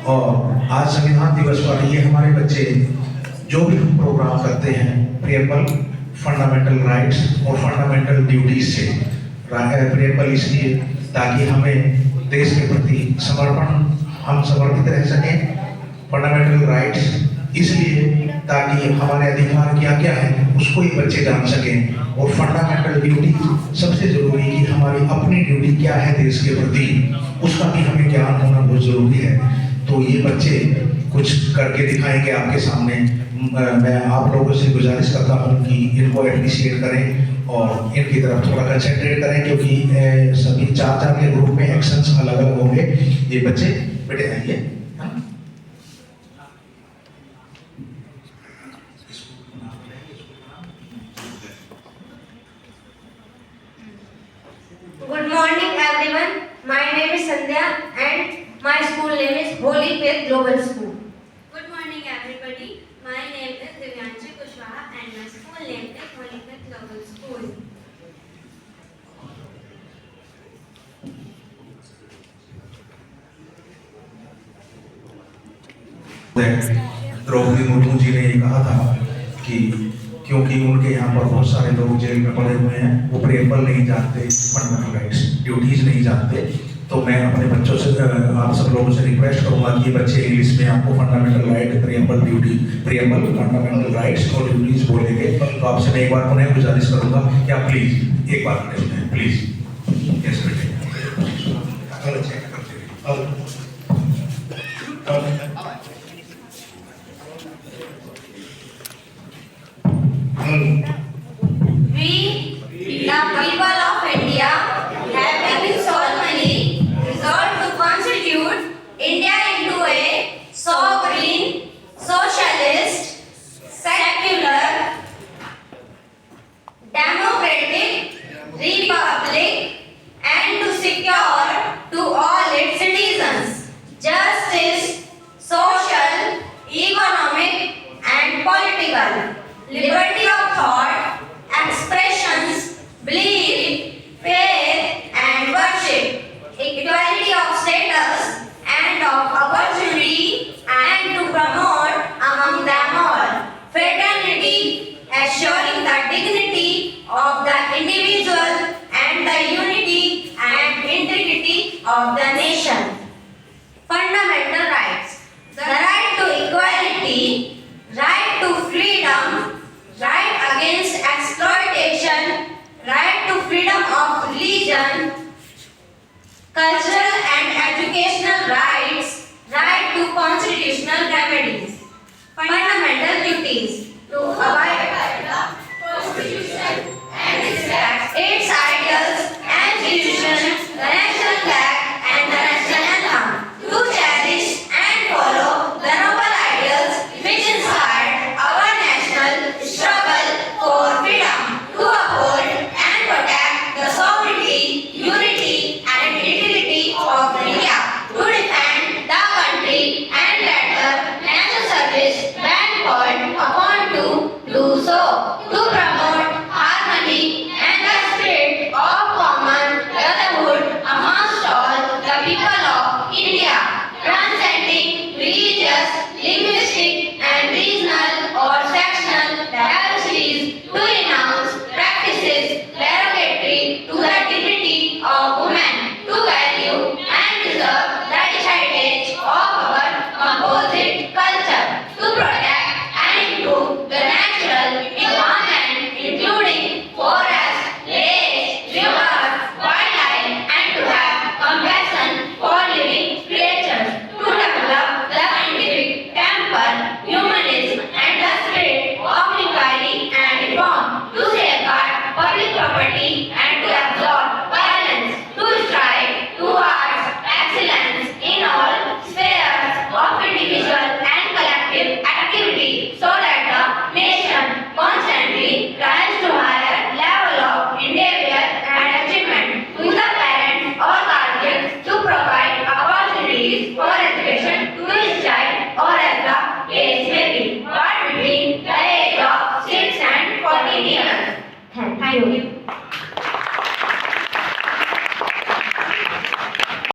और आज संविधान दिवस पर ये हमारे बच्चे जो भी हम प्रोग्राम करते हैं प्रियम्बल, फंडामेंटल राइट्स और फंडामेंटल ड्यूटीज से प्रियम्बल इसलिए ताकि हमें देश के प्रति हम समर्पित रह सकें, फंडामेंटल राइट्स इसलिए ताकि हमारे अधिकार क्या क्या है उसको ये बच्चे जान सकें, और फंडामेंटल ड्यूटी सबसे जरूरी कि हमारी अपनी ड्यूटी क्या है देश के प्रति उसका भी हमें ज्ञान होना बहुत जरूरी है। तो ये बच्चे कुछ करके दिखाएंगे आपके सामने। मैं आप लोगों से गुजारिश करता हूँ कि इनको एप्रिशिएट करें और इनकी तरफ थोड़ा कंसंट्रेट करें, क्योंकि सभी चार के ग्रुप में एक्शंस अलग अलग होंगे। ये बच्चे बेटे आइए। Good morning everyone. My name is Sandhya and my school name is Holy Faith Global School. Good morning everybody. My name is Divyanshi Kushwaha and my school name is Holy Faith Global School. Draupadi Murmu ji ने ये कहा था कि क्योंकि उनके यहाँ पर बहुत सारे लोग जेल में पड़े हुए हैं, वो प्रियम्बल नहीं जानते, फंडामेंटल राइट्स ड्यूटीज नहीं जानते, तो मैं अपने बच्चों से आप सब लोगों से रिक्वेस्ट करूंगा कि बच्चे इंग्लिश में आपको fundamental right, preamble fundamental rights और ड्यूटीज बोलेंगे। तो आपसे मैं एक बार पुनः गुजारिश करूंगा कि आप प्लीज एक बार प्लीज यस बेटे।